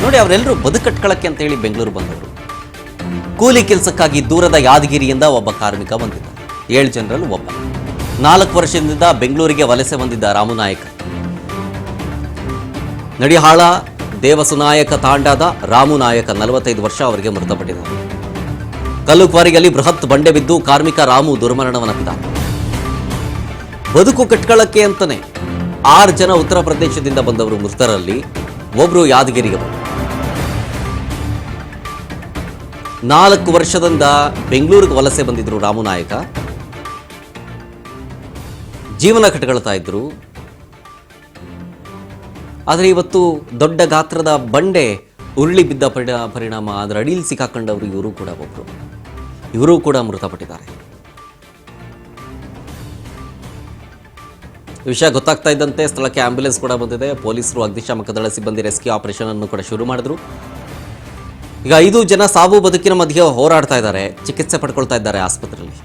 ನೋಡಿ, ಅವರೆಲ್ಲರೂ ಬದುಕಟ್ಕೊಳ್ಳಕ್ಕೆ ಅಂತ ಹೇಳಿ ಬೆಂಗಳೂರು ಬಂದವರು. ಕೂಲಿ ಕೆಲಸಕ್ಕಾಗಿ ದೂರದ ಯಾದಗಿರಿಯಿಂದ ಒಬ್ಬ ಕಾರ್ಮಿಕ ಬಂದಿದ್ದ. 7 ಜನರಲ್ಲಿ ಒಬ್ಬ. 4 ವರ್ಷದಿಂದ ಬೆಂಗಳೂರಿಗೆ ವಲಸೆ ಬಂದಿದ್ದ ರಾಮು ನಾಯಕ. ನಡಿಹಾಳ ದೇವಸುನಾಯಕ ತಾಂಡಾದ ರಾಮು ನಾಯಕ 45 ವರ್ಷ, ಅವರಿಗೆ ಮೃತಪಟ್ಟಿದ್ದಾರೆ. ಕಲ್ಲು ಕ್ವಾರಿಯಲ್ಲಿ ಬೃಹತ್ ಬಂಡೆ ಬಿದ್ದು ಕಾರ್ಮಿಕ ರಾಮು ದುರ್ಮರಣವನ್ನಪ್ಪಿದ್ದಾನೆ. ಬದುಕು ಕಟ್ಕೊಳ್ಳಕ್ಕೆ ಅಂತಾನೆ 6 ಜನ ಉತ್ತರ ಪ್ರದೇಶದಿಂದ ಬಂದವರು ಮೃತರಲ್ಲಿ, ಒಬ್ರು ಯಾದಗಿರಿಯವರು. 4 ವರ್ಷದಿಂದ ಬೆಂಗಳೂರಿಗೆ ವಲಸೆ ಬಂದಿದ್ರು ರಾಮು ನಾಯಕ. ಜೀವನ ಕಟ್ಕೊಳ್ತಾ ಇದ್ರು. ಆದರೆ ಇವತ್ತು ದೊಡ್ಡ ಗಾತ್ರದ ಬಂಡೆ ಉರುಳಿ ಬಿದ್ದ ಪರಿಣಾಮ ಅದರ ಅಡಿಯಲ್ಲಿ ಸಿಕ್ಕಾಕೊಂಡವರು ಇವರು ಕೂಡ ಒಬ್ರು. ಇವರು ಕೂಡ ಮೃತಪಟ್ಟಿದ್ದಾರೆ. ವಿಷಯ ಗೊತ್ತಾಗ್ತಾ ಇದ್ದಂತೆ ಸ್ಥಳಕ್ಕೆ ಆಂಬ್ಯುಲೆನ್ಸ್ ಕೂಡ ಬಂದಿದೆ. ಪೊಲೀಸರು, ಅಗ್ನಿಶಾಮಕ ದಳ ಸಿಬ್ಬಂದಿ ರೆಸ್ಕ್ಯೂ ಆಪರೇಷನ್ ಅನ್ನು ಕೂಡ ಶುರು ಮಾಡಿದ್ರು. ಈಗ 5 ಜನ ಸಾವು ಬದುಕಿನ ಮಧ್ಯೆ ಹೋರಾಡ್ತಾ ಇದ್ದಾರೆ, ಚಿಕಿತ್ಸೆ ಪಡ್ಕೊಳ್ತಾ ಇದ್ದಾರೆ ಆಸ್ಪತ್ರೆಯಲ್ಲಿ.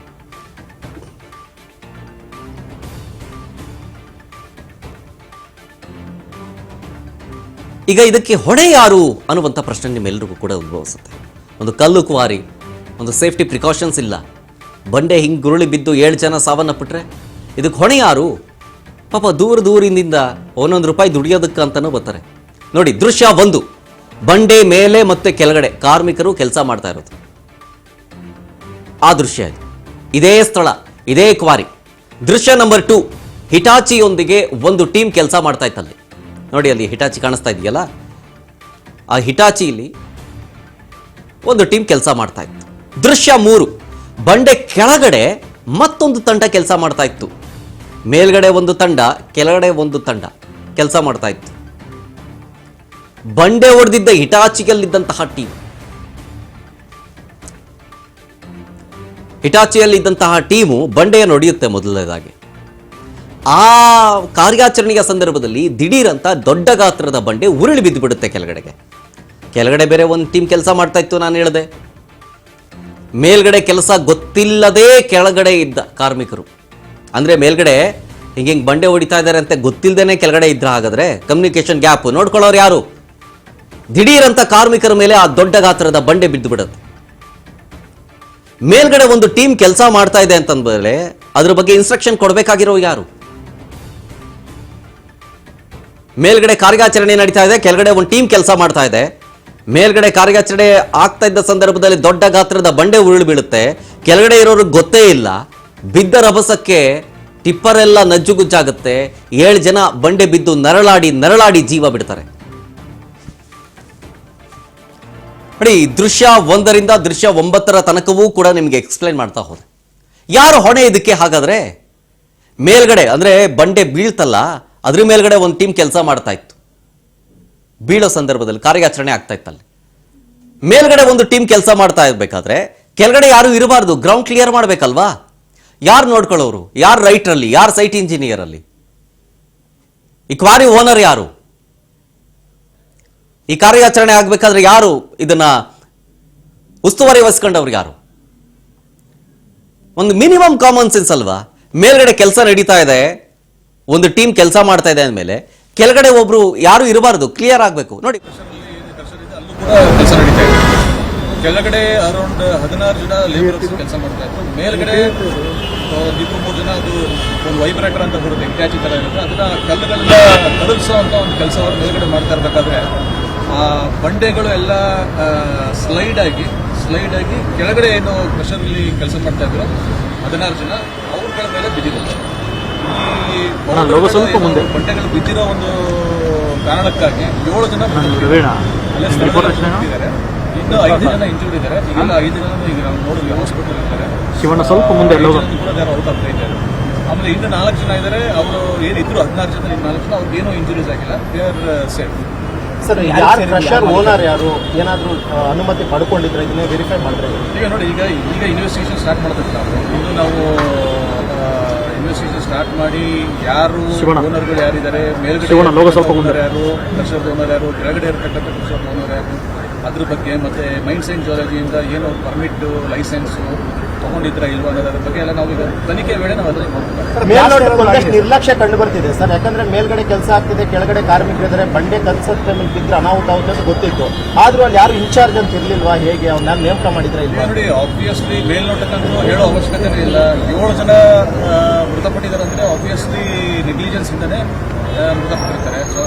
ಈಗ ಇದಕ್ಕೆ ಹೊಣೆ ಯಾರು ಅನ್ನುವಂಥ ಪ್ರಶ್ನೆ ನಿಮ್ಮೆಲ್ಲರಿಗೂ ಕೂಡ ಉದ್ಭವಿಸುತ್ತೆ. ಒಂದು ಕಲ್ಲು ಕ್ವಾರಿ, ಒಂದು ಸೇಫ್ಟಿ ಪ್ರಿಕಾಷನ್ಸ್ ಇಲ್ಲ, ಬಂಡೆ ಹಿಂಗೆ ಗುರುಳಿ ಬಿದ್ದು 7 ಜನ ಸಾವನ್ನಪ್ಪಿಟ್ರೆ ಇದಕ್ಕೆ ಹೊಣೆ ಯಾರು? ಪಾಪ ದೂರದಿಂದ ₹1 ದುಡಿಯೋದಕ್ಕಂತನೂ ಬರ್ತಾರೆ. ನೋಡಿ, ದೃಶ್ಯ 1, ಬಂಡೆ ಮೇಲೆ ಮತ್ತೆ ಕೆಳಗಡೆ ಕಾರ್ಮಿಕರು ಕೆಲಸ ಮಾಡ್ತಾ ಇರೋದು. ಆ ದೃಶ್ಯ ಇದು. ಇದೇ ಸ್ಥಳ, ಇದೇ ಕ್ವಾರಿ. ದೃಶ್ಯ ನಂಬರ್ 2, ಹಿಟಾಚಿಯೊಂದಿಗೆ ಒಂದು ಟೀಮ್ ಕೆಲಸ ಮಾಡ್ತಾ ಇತ್ತಲ್ಲಿ. ನೋಡಿ, ಅಲ್ಲಿ ಹಿಟಾಚಿ ಕಾಣಿಸ್ತಾ ಇದೆಯಲ್ಲ, ಆ ಹಿಟಾಚಿಯಲ್ಲಿ ಒಂದು ಟೀಮ್ ಕೆಲಸ ಮಾಡ್ತಾ ಇತ್ತು. ದೃಶ್ಯ 3, ಬಂಡೆ ಕೆಳಗಡೆ ಮತ್ತೊಂದು ತಂಡ ಕೆಲಸ ಮಾಡ್ತಾ ಇತ್ತು. ಮೇಲ್ಗಡೆ ಒಂದು ತಂಡ, ಕೆಳಗಡೆ ಒಂದು ತಂಡ ಕೆಲಸ ಮಾಡ್ತಾ ಇತ್ತು. ಬಂಡೆ ಹೊಡೆದಿದ್ದ ಹಿಟಾಚಿಯಲ್ಲಿದ್ದಂತಹ ಟೀಮ್, ಹಿಟಾಚಿಯಲ್ಲಿದ್ದಂತಹ ಟೀಮು ಬಂಡೆಯನ್ನು ಹೊಡೆಯುತ್ತೆ ಮೊದಲನೇದಾಗಿ. ಆ ಕಾರ್ಯಾಚರಣೆಯ ಸಂದರ್ಭದಲ್ಲಿ ದಿಢೀರಂತ ದೊಡ್ಡ ಗಾತ್ರದ ಬಂಡೆ ಉರುಳಿ ಬಿದ್ದು ಬಿಡುತ್ತೆ ಕೆಳಗಡೆಗೆ. ಕೆಳಗಡೆ ಬೇರೆ ಒಂದು ಟೀಮ್ ಕೆಲಸ ಮಾಡ್ತಾ ಇತ್ತು, ನಾನು ಹೇಳಿದೆ. ಮೇಲ್ಗಡೆ ಕೆಲಸ ಗೊತ್ತಿಲ್ಲದೆ ಕೆಳಗಡೆ ಇದ್ದ ಕಾರ್ಮಿಕರು, ಅಂದರೆ ಮೇಲ್ಗಡೆ ಹಿಂಗೆ ಬಂಡೆ ಹೊಡಿತಾ ಇದ್ದಾರೆ ಅಂತ ಗೊತ್ತಿಲ್ಲದೇನೆ ಕೆಳಗಡೆ ಇದ್ರ. ಹಾಗಾದ್ರೆ ಕಮ್ಯುನಿಕೇಶನ್ ಗ್ಯಾಪ್ ನೋಡ್ಕೊಳ್ಳೋರು ಯಾರು? ದಿಢೀರಂತ ಕಾರ್ಮಿಕರ ಮೇಲೆ ಆ ದೊಡ್ಡ ಗಾತ್ರದ ಬಂಡೆ ಬಿದ್ದು ಬಿಡುತ್ತೆ. ಮೇಲ್ಗಡೆ ಒಂದು ಟೀಮ್ ಕೆಲಸ ಮಾಡ್ತಾ ಇದೆ ಅಂತಂದ್ರೆ ಅದ್ರ ಬಗ್ಗೆ ಇನ್ಸ್ಟ್ರಕ್ಷನ್ ಕೊಡಬೇಕಾಗಿರೋ ಯಾರು? ಮೇಲ್ಗಡೆ ಕಾರ್ಯಾಚರಣೆ ನಡೀತಾ ಇದೆ, ಕೆಳಗಡೆ ಒಂದು ಟೀಮ್ ಕೆಲಸ ಮಾಡ್ತಾ ಇದೆ. ಮೇಲ್ಗಡೆ ಕಾರ್ಯಾಚರಣೆ ಆಗ್ತಾ ಇದ್ದ ಸಂದರ್ಭದಲ್ಲಿ ದೊಡ್ಡ ಗಾತ್ರದ ಬಂಡೆ ಉರುಳಿ ಬೀಳುತ್ತೆ. ಕೆಳಗಡೆ ಇರೋರಿಗೆ ಗೊತ್ತೇ ಇಲ್ಲ. ಬಿದ್ದ ರಭಸಕ್ಕೆ ಟಿಪ್ಪರ್ ಎಲ್ಲ ನಜ್ಜುಗುಜ್ಜಾಗುತ್ತೆ. 7 ಜನ ಬಂಡೆ ಬಿದ್ದು ನರಳಾಡಿ ಜೀವ ಬಿಡ್ತಾರೆ. ನೋಡಿ, ದೃಶ್ಯ 1ರಿಂದ ದೃಶ್ಯ 9 ತನಕವೂ ಕೂಡ ನಿಮಗೆ ಎಕ್ಸ್ಪ್ಲೈನ್ ಮಾಡ್ತಾ ಹೋದೆ. ಯಾರು ಹೊಣೆ ಇದಕ್ಕೆ? ಹಾಗಾದ್ರೆ ಮೇಲ್ಗಡೆ ಅಂದ್ರೆ ಬಂಡೆ ಬೀಳ್ತಲ್ಲ, ಅದ್ರ ಮೇಲ್ಗಡೆ ಒಂದು ಟೀಮ್ ಕೆಲಸ ಮಾಡ್ತಾ ಇತ್ತು. ಬೀಳೋ ಸಂದರ್ಭದಲ್ಲಿ ಕಾರ್ಯಾಚರಣೆ ಆಗ್ತಾ ಇತ್ತಲ್ಲಿ. ಮೇಲ್ಗಡೆ ಒಂದು ಟೀಮ್ ಕೆಲಸ ಮಾಡ್ತಾ ಇರ್ಬೇಕಾದ್ರೆ ಕೆಳಗಡೆ ಯಾರು ಇರಬಾರ್ದು, ಗ್ರೌಂಡ್ ಕ್ಲಿಯರ್ ಮಾಡ್ಬೇಕಲ್ವಾ? ಯಾರು ನೋಡ್ಕೊಳ್ಳೋರು? ಯಾರು ರೈಟ್ರಲ್ಲಿ, ಯಾರು ಸೈಟ್ ಇಂಜಿನಿಯರ್ ಅಲ್ಲಿ? ಈ ಕ್ವಾರಿ ಓನರ್ ಯಾರು? ಈ ಕಾರ್ಯಾಚರಣೆ ಆಗ್ಬೇಕಾದ್ರೆ ಯಾರು ಇದನ್ನ ಉಸ್ತುವಾರಿ ವಹಿಸ್ಕೊಂಡವ್ರು ಯಾರು? ಒಂದು ಮಿನಿಮಮ್ ಕಾಮನ್ ಸೆನ್ಸ್ ಅಲ್ವಾ? ಮೇಲ್ಗಡೆ ಕೆಲಸ ನಡೀತಾ ಇದೆ, ಒಂದು ಟೀಮ್ ಕೆಲಸ ಮಾಡ್ತಾ ಇದೆ ಅಂದಮೇಲೆ ಕೆಳಗಡೆ ಒಬ್ರು ಯಾರು ಇರಬಾರ್ದು, ಕ್ಲಿಯರ್ ಆಗಬೇಕು. ನೋಡಿ, ಕೆಲಸ ನಡೀತಾ ಇದೆ. ಕೆಳಗಡೆ ಅರೌಂಡ್ 16 ಜನ ಲೇಬರ್ಸ್ ಕೆಲಸ ಮಾಡ್ತಾ ಇದ್ರು. ಮೇಲ್ಗಡೆ 2-3 ಜನ ಅದು ಒಂದು ವೈಬ್ರೇಟರ್ ಅಂತ ಬರುತ್ತೆ, ಹಿಟಾಚಿ ತರ ಇರುತ್ತೆ, ಅದನ್ನ ಕಲ್ಲುಗಳನ್ನ ಕರಗಿಸೋ ಅಂತ ಒಂದು ಕೆಲಸ ಅವ್ರು ಮೇಲ್ಗಡೆ ಮಾಡ್ತಾ ಇರ್ಬೇಕಾದ್ರೆ ಆ ಬಂಡೆಗಳು ಎಲ್ಲ ಸ್ಲೈಡ್ ಆಗಿ ಕೆಳಗಡೆ ಏನು ಪ್ರೆಷರಲ್ಲಿ ಕೆಲಸ ಮಾಡ್ತಾ ಇದ್ರು 16 ಜನ ಅವ್ರಗಳ ಮೇಲೆ ಬಿದ್ದಿದ್ದಾರೆ. ಈ ಬಂಡೆಗಳು ಬಿದ್ದಿರೋ ಒಂದು ಕಾರಣಕ್ಕಾಗಿ 7 ಜನ ಬಿಟ್ಟಿದ್ದಾರೆ. ಇನ್ನು 5 ಜನ ಇಂಜೂರ್ಡ್ ಇದ್ದಾರೆ. ಈಗೆಲ್ಲ 5 ಜನ ಈಗ ನಾವು ನೋಡಿದ್ವಿ ಹಾಸ್ಪಿಟಲ್ ಇದ್ದಾರೆ. ಸ್ವಲ್ಪ ಮುಂದೆ ಔಟ್ ಆಗ್ತಾ ಇದ್ದಾರೆ. ಆಮೇಲೆ ಇನ್ನು 4 ಜನ ಇದ್ದಾರೆ. ಅವರು ಏನಿದ್ರು 16 ಜನ, 4 ಜನ ಅವ್ರಿಗೆ ಏನೋ ಇಂಜುರೀಸ್ ಆಗಿಲ್ಲ, ದೇ ಆರ್ ಸೇಫ್. ಸರ್, ಯಾರು ಕ್ರಷರ್ ಓನರ್ ಯಾರು ಏನಾದರೂ ಅನುಮತಿ ಪಡ್ಕೊಂಡಿದ್ರೆ ಇದನ್ನ ವೆರಿಫೈ ಮಾಡಿದ್ರೆ? ಈಗ ನೋಡಿ, ಈಗ ಇನ್ವೆಸ್ಟಿಗೇಷನ್ ಸ್ಟಾರ್ಟ್ ಮಾಡ್ತೀವಿ ನಾವು. ಇನ್ನು ನಾವು ಇನ್ವೆಸ್ಟಿಗೇಷನ್ ಸ್ಟಾರ್ಟ್ ಮಾಡಿ ಯಾರು ಓನರ್ಗಳು ಯಾರಿದ್ದಾರೆ, ಮೇಲ್ಗಡೆ ಓನರ್ ಯಾರು, ಕ್ರಷರ್ ಓನರ್ ಯಾರು, ಕೆಳಗಡೆ ಇರತಕ್ಕಂಥ ಕ್ರಷರ್ ಓನರ್ ಯಾರು, ಅದ್ರ ಬಗ್ಗೆ ಮತ್ತೆ ಮೈನ್ಸ್ ಆ್ಯಂಡ್ ಜಿಯಾಲಜಿಯಿಂದ ಏನು ಪರ್ಮಿಟ್, ಲೈಸೆನ್ಸು ತಗೊಂಡಿದ್ರಾ ಇಲ್ವಾ ಅನ್ನೋದ್ರ ಬಗ್ಗೆ ಎಲ್ಲ ನಾವು ಈಗ ತನಿಖೆ ವೇಳೆ ನಾವು ಅದನ್ನ ನೋಡ್ತೀವಿ. ಮೇಲ್ನೋಟಕ್ಕೆ ಒಂದಷ್ಟು ನಿರ್ಲಕ್ಷ್ಯ ಕಂಡು ಬರ್ತಿದೆ ಸರ್. ಯಾಕಂದ್ರೆ ಮೇಲ್ಗಡೆ ಕೆಲಸ ಆಗ್ತಿದೆ, ಕೆಳಗಡೆ ಕಾರ್ಮಿಕರಿದ್ದಾರೆ, ಬಂಡೆ ಕನ್ಸತ್ ಟೈಮಲ್ಲಿ ಬಿದ್ದರೆ ಅನಾಹುತ ಆಗುತ್ತೆ ಅಂತ ಗೊತ್ತಿತ್ತು. ಆದ್ರೂ ಅಲ್ಲಿ ಯಾರು ಇನ್ಚಾರ್ಜ್ ಅಂತ ಇರ್ಲಿಲ್ವಾ? ಹೇಗೆ ಅವ್ನ ಯಾರು ನೇಮಕ ಮಾಡಿದ್ರ ಈಗ ಇಲ್ಲ? ನೋಡಿ, ಆಬ್ವಿಯಸ್ಲಿ ಮೇಲ್ನೋಟಕ್ಕಂತೂ ಹೇಳೋ ಅವಶ್ಯಕತೆ ಇಲ್ಲ. 7 ಜನ ಮೃತಪಟ್ಟಿದ್ದಾರೆ ಅಂದ್ರೆ ಆಬ್ವಿಯಸ್ಲಿ ನೆಗ್ಲಿಜೆನ್ಸ್ ಇಂದನೇ ಮೃತಪಟ್ಟಿರ್ತಾರೆ. ಸೊ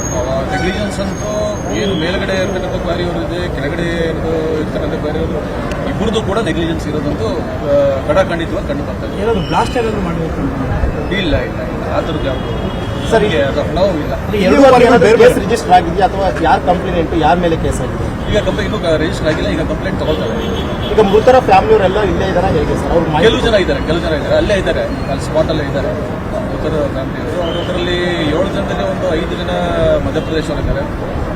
ನೆಗ್ಲಿಜೆನ್ಸ್ ಅಂತೂ ಏನು ಮೇಲ್ಗಡೆ ಇರ್ತಕ್ಕಂಥ ಕ್ವಾರಿಯವರು ಇದೆ, ಕೆಳಗಡೆ ಇರ್ತಕ್ಕಂಥ ಕ್ವಾರಿಯವರು ಇಬ್ಬರದು ಕೂಡ ನೆಗ್ಲಿಜೆನ್ಸ್ ಇರೋದಂತೂ ಖಂಡಿತವಾಗಿ ಕಂಡು ಬರ್ತಾರೆ. ಏನಾದ್ರು ಬ್ಲಾಸ್ಟ್ ಏನಾದ್ರು ಮಾಡಬೇಕು? ಇಲ್ಲ ಇಲ್ಲ ಇಲ್ಲ, ಆ ಥರದ್ದು ಯಾವುದು ಸರಿ, ನಾವು ಇಲ್ಲ. ಕೇಸ್ ರಿಜಿಸ್ಟರ್ ಆಗಿದೆಯಾ ಅಥವಾ ಯಾರು ಕಂಪ್ಲೇಂಟ್, ಯಾರ ಮೇಲೆ ಕೇಸ್ ಆಗಿದೆ? ಈಗ ಕಂಪ್ಲೇಂಟ್ ಇನ್ನೂ ರಿಜಿಸ್ಟರ್ ಆಗಿಲ್ಲ. ಈಗ ಕಂಪ್ಲೇಂಟ್ ತಗೊಳ್ತಾರೆ. ಈಗ ಮೃತರ ಫ್ಯಾಮಿಲಿಯವರೆಲ್ಲ ಇಲ್ಲೇ ಇದಾರೆ, ಹೇಗೆ ಸರ್? ಅವ್ರು ಕೆಲವು ಜನ ಇದ್ದಾರೆ, ಅಲ್ಲೇ ಇದ್ದಾರೆ, ಅಲ್ಲಿ ಸ್ಪಾಟ್ ಅಲ್ಲೇ ಇದ್ದಾರೆ ಮೃತರ ಫ್ಯಾಮಿಲಿಯವರು. ಅದರಲ್ಲಿ 7 ಜನದಲ್ಲಿ ಒಂದು 5 ಜನ ಮಧ್ಯಪ್ರದೇಶವರಿದ್ದಾರೆ,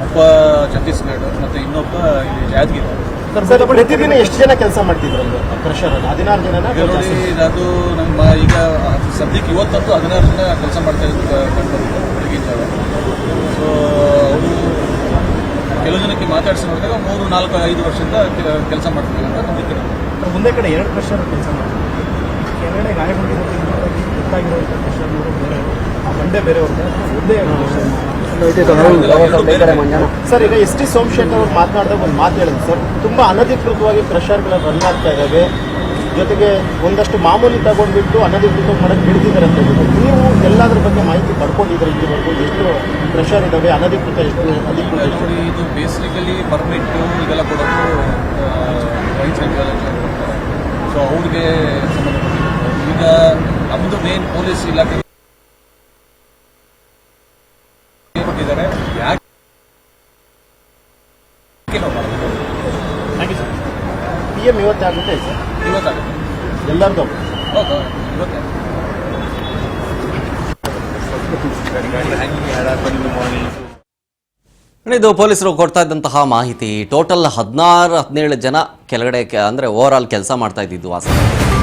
ಒಬ್ಬ ಛತ್ತೀಸ್ಗಢ ಮತ್ತೆ ಇನ್ನೊಬ್ಬ ಇಲ್ಲಿ ಯಾದಗಿರಿ. ಸರ್, ಪ್ರತಿದಿನ ಎಷ್ಟು ಜನ ಕೆಲಸ ಮಾಡ್ತಿದ್ರು ಕ್ರಷರ್ ಅಲ್ಲಿ? 16 ಜನ ನೋಡಿ, ಅದು ನಮ್ಮ ಈಗ ಸದ್ಯಕ್ಕೆ ಇವತ್ತಂತೂ 16 ಜನ ಕೆಲಸ ಮಾಡ್ತಾ ಇದ್ದು ಕಂಡು ಬೆಳಗಿನ ಜಾವ. ಸೊ ಅವರು ಕೆಲವು ಜನಕ್ಕೆ ಮಾತಾಡಿಸಿ ನೋಡಿದಾಗ 3, 4, 5 ವರ್ಷದಿಂದ ಕೆಲಸ ಮಾಡ್ತಿದ್ದಾರೆ ಅಂತ ನಂಬಿಕೆ. ಮುಂದೆ ಕಡೆ 2 ಕ್ರಷರ್ ಕೆಲಸ ಮಾಡ್ತಾರೆ. ಕೆಳಗಡೆ ಗಾಯಗೊಂಡಿರೋದ್ರಿಂದ ಗೊತ್ತಾಗಿರುವಂಥ ಕ್ರಷರ್ನವರು ಬೇರೆ, ಆ ಬಂಡೆ ಬೇರೆಯವ್ರಿಗೆ ಒಂದೇ ಕ್ರಷರ್. ಸರ್, ಈಗ ಎಸ್ ಟಿ ಸೋಮಶೇಖರ್ ಅವರು ಮಾತನಾಡಿದಾಗ ಒಂದು ಮಾತು ಹೇಳಿದ್ರು ಸರ್, ತುಂಬಾ ಅನಧಿಕೃತವಾಗಿ ಕ್ರಷರ್ಗಳ ರನ್ ಆಗ್ತಾ ಇದ್ದಾವೆ, ಜೊತೆಗೆ ಒಂದಷ್ಟು ಮಾಮೂಲಿ ತಗೊಂಡ್ಬಿಟ್ಟು ಅನಧಿಕೃತ ಮಾಡಕ್ಕೆ ಹಿಡಿದಿದ್ದಾರೆ ಅಂತ ಹೇಳಿದ್ರು. ನೀವು ಎಲ್ಲದ್ರ ಬಗ್ಗೆ ಮಾಹಿತಿ ಪಡ್ಕೊಂಡಿದ್ರೆ ಇಲ್ಲಿವರೆಗೂ ಎಷ್ಟು ಕ್ರಷರ್ ಇದಾವೆ, ಅನಧಿಕೃತ ಎಷ್ಟು, ಅಧಿಕೃತ ಎಷ್ಟು? ನೋಡಿ, ಇದು ಬೇಸಿಕಲಿ ಪರ್ಮಿಟ್ ಇದೆಲ್ಲ ಕೊಡೋದು ರೈತರಿಗೆ. ಸೊ ಅವ್ರಿಗೆ ಸಂಬಂಧಪಟ್ಟಿದ್ದು ಈಗ ನಮ್ಮದು ಮೇನ್ ಪೊಲೀಸ್ ಇಲಾಖೆ ಕೊಟ್ಟಿದ್ದಾರೆ. ಯಾಕೆ ನಾವು ಮಾಡಬೇಕು? PM ಇವತ್ತೇ ಆಗುತ್ತೆ ಸರ್? ಇವತ್ತಾಗುತ್ತೆ ಎಲ್ಲರಿಗೂ ಹೌದು, ಇವತ್ತೇ. ಇದು ಪೊಲೀಸರು ಕೊಡ್ತಾ ಇದ್ದಂತಹ ಮಾಹಿತಿ. ಟೋಟಲ್ 16-17 ಜನ ಕೆಳಗಡೆ ಅಂದರೆ ಓವರ್ ಆಲ್ ಕೆಲಸ ಮಾಡ್ತಾ ಇದ್ದಿದ್ದು ಆ ಸಮಯದಲ್ಲಿ.